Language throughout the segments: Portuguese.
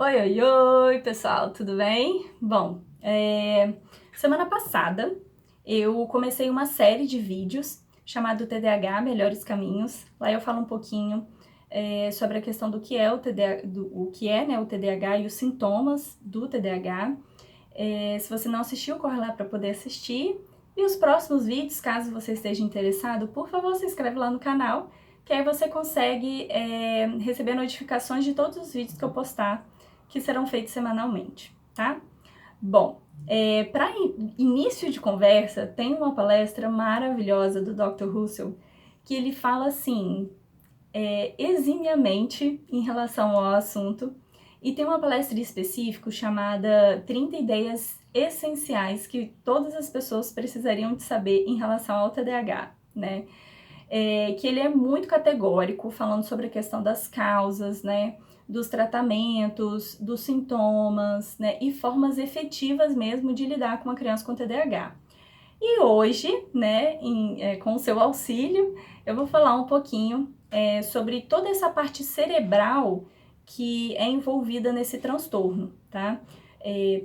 Oi, oi, oi, pessoal, tudo bem? Bom, semana passada eu comecei uma série de vídeos chamado TDAH Melhores Caminhos. Lá eu falo um pouquinho sobre a questão do que é o TDAH, né, o TDAH e os sintomas do TDAH. Se você não assistiu, corre lá para poder assistir. E os próximos vídeos, caso você esteja interessado, por favor, se inscreve lá no canal, que aí você consegue receber notificações de todos os vídeos que eu postar, que serão feitos semanalmente, tá? Bom, para início de conversa, tem uma palestra maravilhosa do Dr. Russell, que ele fala assim, eximiamente em relação ao assunto, e tem uma palestra específica chamada 30 ideias essenciais que todas as pessoas precisariam de saber em relação ao TDAH, né? Que ele é muito categórico, falando sobre a questão das causas, né, dos tratamentos, dos sintomas, né, e formas efetivas mesmo de lidar com uma criança com TDAH. E hoje, né, com o seu auxílio, eu vou falar um pouquinho sobre toda essa parte cerebral que é envolvida nesse transtorno, tá?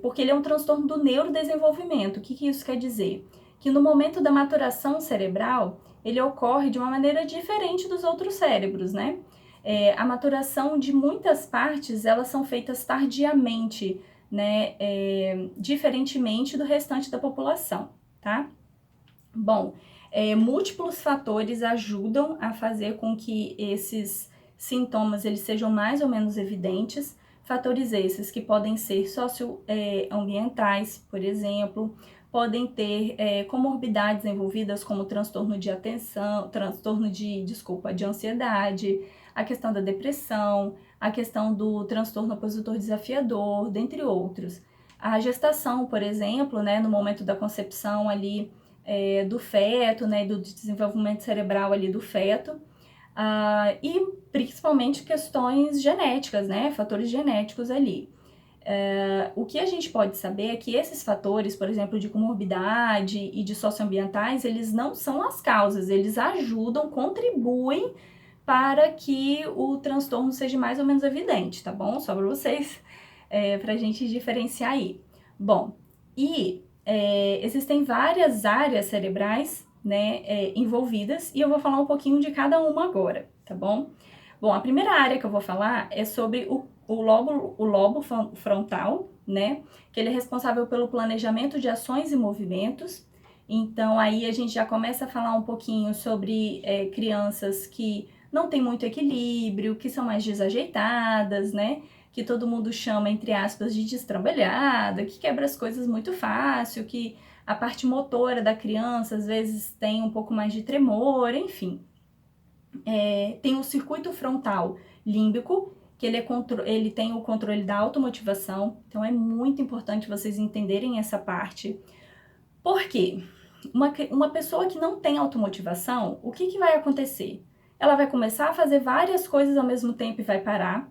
Porque ele é um transtorno do neurodesenvolvimento. O que isso quer dizer? Que no momento da maturação cerebral, ele ocorre de uma maneira diferente dos outros cérebros, né? A maturação de muitas partes, elas são feitas tardiamente, né? Diferentemente do restante da população, tá? Bom, múltiplos fatores ajudam a fazer com que esses sintomas eles sejam mais ou menos evidentes. Fatores esses que podem ser socioambientais, por exemplo, podem ter comorbidades envolvidas como transtorno de atenção, de ansiedade, a questão da depressão, a questão do transtorno opositor desafiador, dentre outros. A gestação, por exemplo, né, no momento da concepção ali, do feto, né, do desenvolvimento cerebral ali do feto, e principalmente questões genéticas, né, fatores genéticos ali. O que a gente pode saber é que esses fatores, por exemplo, de comorbidade e de socioambientais, eles não são as causas, eles ajudam, contribuem para que o transtorno seja mais ou menos evidente, tá bom? Só para vocês, para a gente diferenciar aí. Bom, e existem várias áreas cerebrais, né, envolvidas, e eu vou falar um pouquinho de cada uma agora, tá bom? Bom, a primeira área que eu vou falar é sobre o lobo frontal, né, que ele é responsável pelo planejamento de ações e movimentos. Então, aí a gente já começa a falar um pouquinho sobre crianças que não têm muito equilíbrio, que são mais desajeitadas, né, que todo mundo chama, entre aspas, de destrambelhada, que quebra as coisas muito fácil, que a parte motora da criança às vezes tem um pouco mais de tremor, enfim. Tem o circuito frontal límbico, que ele tem o controle da automotivação, então é muito importante vocês entenderem essa parte. Por quê? Uma pessoa que não tem automotivação, o que vai acontecer? Ela vai começar a fazer várias coisas ao mesmo tempo e vai parar.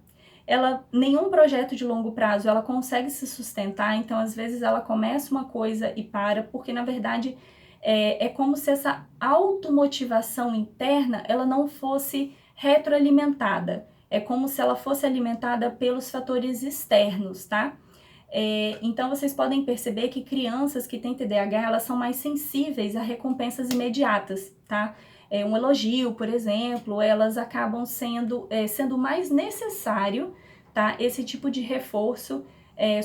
Nenhum projeto de longo prazo ela consegue se sustentar, então às vezes ela começa uma coisa e para, porque na verdade é como se essa automotivação interna ela não fosse retroalimentada. É como se ela fosse alimentada pelos fatores externos, tá? Então vocês podem perceber que crianças que têm TDAH, elas são mais sensíveis a recompensas imediatas, tá? Um elogio, por exemplo, elas acabam sendo mais necessário, tá? Esse tipo de reforço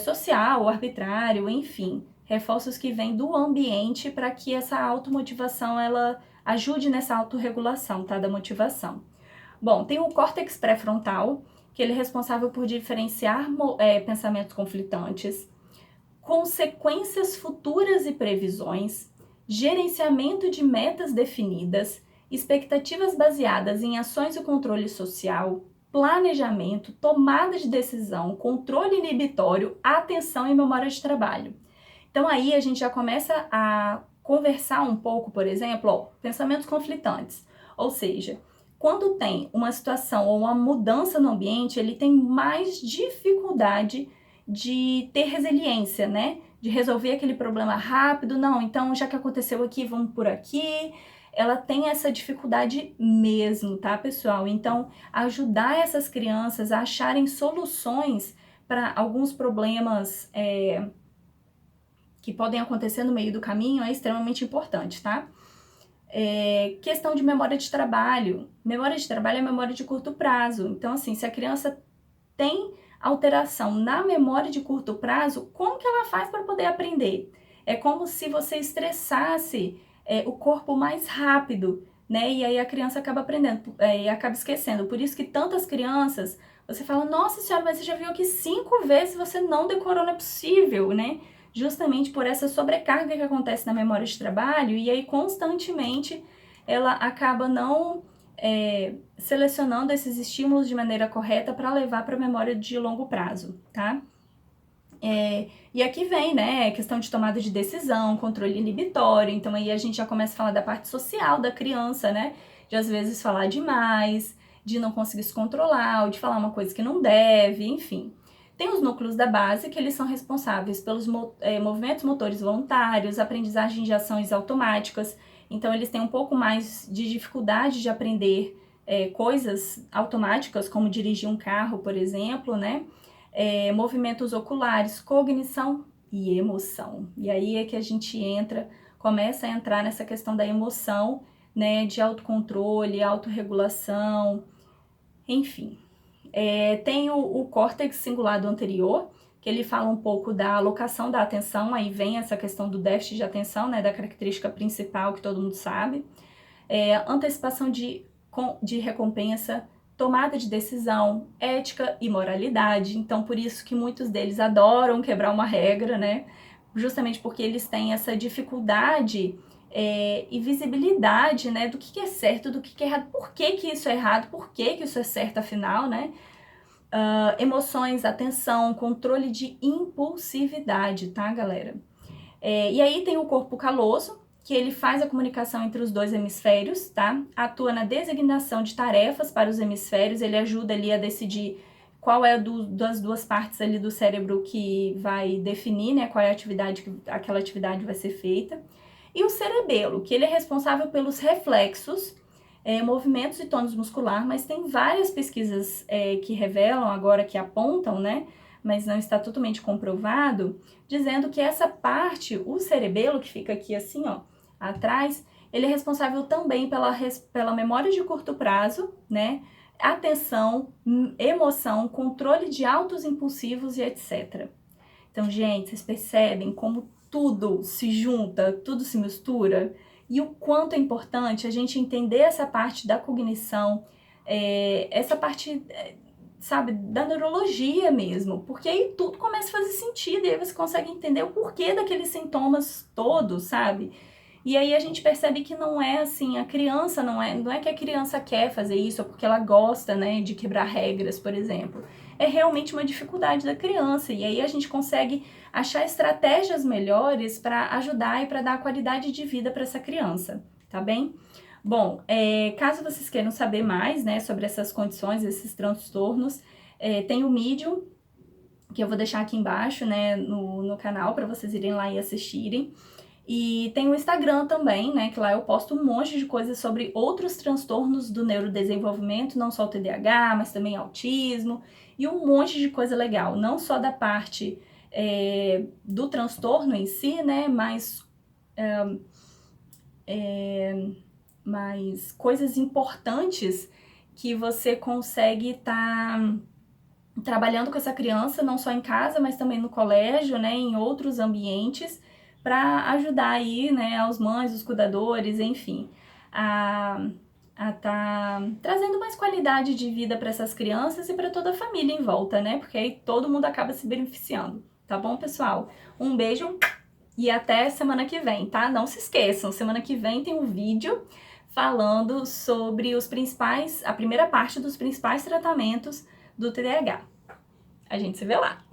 social, arbitrário, enfim, reforços que vêm do ambiente para que essa automotivação, ela ajude nessa autorregulação, tá? Da motivação. Bom, tem o córtex pré-frontal, que ele é responsável por diferenciar pensamentos conflitantes, consequências futuras e previsões, gerenciamento de metas definidas, expectativas baseadas em ações e controle social, planejamento, tomada de decisão, controle inibitório, atenção e memória de trabalho. Então aí a gente já começa a conversar um pouco, por exemplo, pensamentos conflitantes, ou seja, quando tem uma situação ou uma mudança no ambiente, ele tem mais dificuldade de ter resiliência, né? De resolver aquele problema rápido. Não, então já que aconteceu aqui, vamos por aqui. Ela tem essa dificuldade mesmo, tá, pessoal? Então, ajudar essas crianças a acharem soluções para alguns problemas que podem acontecer no meio do caminho é extremamente importante, tá? Questão de memória de trabalho. Memória de trabalho é memória de curto prazo. Então, assim, se a criança tem alteração na memória de curto prazo, como que ela faz para poder aprender? É como se você estressasse o corpo mais rápido, né? E aí a criança acaba aprendendo e acaba esquecendo. Por isso que tantas crianças, você fala, nossa senhora, mas você já viu aqui 5 vezes e você não decorou, não é possível, né? Justamente por essa sobrecarga que acontece na memória de trabalho, e aí constantemente ela acaba não selecionando esses estímulos de maneira correta para levar para a memória de longo prazo, tá? E aqui vem, né, questão de tomada de decisão, controle inibitório, então aí a gente já começa a falar da parte social da criança, né, de às vezes falar demais, de não conseguir se controlar, ou de falar uma coisa que não deve, enfim. Tem os núcleos da base, que eles são responsáveis pelos movimentos motores voluntários, aprendizagem de ações automáticas, então eles têm um pouco mais de dificuldade de aprender coisas automáticas, como dirigir um carro, por exemplo, né? Movimentos oculares, cognição e emoção. E aí é que a gente começa a entrar nessa questão da emoção, né? De autocontrole, autorregulação, enfim. Tem o córtex cingulado anterior, que ele fala um pouco da alocação da atenção, aí vem essa questão do déficit de atenção, né, da característica principal que todo mundo sabe. Antecipação de recompensa, tomada de decisão, ética e moralidade. Então, por isso que muitos deles adoram quebrar uma regra, né, justamente porque eles têm essa dificuldade e visibilidade, né, do que é certo, do que é errado, por que isso é errado, por que isso é certo afinal, né? Emoções, atenção, controle de impulsividade, tá, galera? E aí tem o corpo caloso, que ele faz a comunicação entre os dois hemisférios, tá? Atua na designação de tarefas para os hemisférios, ele ajuda ali a decidir qual é das duas partes ali do cérebro que vai definir, né, qual é a atividade que aquela atividade vai ser feita. E o cerebelo, que ele é responsável pelos reflexos, movimentos e tônus muscular, mas tem várias pesquisas que revelam agora, que apontam, né, mas não está totalmente comprovado, dizendo que essa parte, o cerebelo, que fica aqui assim, ó, atrás, ele é responsável também pela memória de curto prazo, né, atenção, emoção, controle de autos impulsivos e etc. Então, gente, vocês percebem como tudo se junta, tudo se mistura? E o quanto é importante a gente entender essa parte da cognição, essa parte, sabe, da neurologia mesmo, porque aí tudo começa a fazer sentido, e aí você consegue entender o porquê daqueles sintomas todos, sabe? E aí a gente percebe que não é assim, a criança não é que a criança quer fazer isso, ou porque ela gosta, né, de quebrar regras, por exemplo. É realmente uma dificuldade da criança, e aí a gente consegue achar estratégias melhores para ajudar e para dar qualidade de vida para essa criança, tá bem? Bom, caso vocês queiram saber mais, né, sobre essas condições, esses transtornos, tem o Medium, que eu vou deixar aqui embaixo, né, no canal, para vocês irem lá e assistirem. E tem o Instagram também, né, que lá eu posto um monte de coisas sobre outros transtornos do neurodesenvolvimento, não só o TDAH, mas também autismo, e um monte de coisa legal, não só da parte do transtorno em si, né, mas coisas importantes que você consegue estar trabalhando com essa criança, não só em casa, mas também no colégio, né, em outros ambientes, para ajudar aí, né, aos mães, os cuidadores, enfim, a tá trazendo mais qualidade de vida para essas crianças e para toda a família em volta, né, porque aí todo mundo acaba se beneficiando, tá bom, pessoal? Um beijo e até semana que vem, tá? Não se esqueçam, semana que vem tem um vídeo falando sobre a primeira parte dos principais tratamentos do TDAH. A gente se vê lá.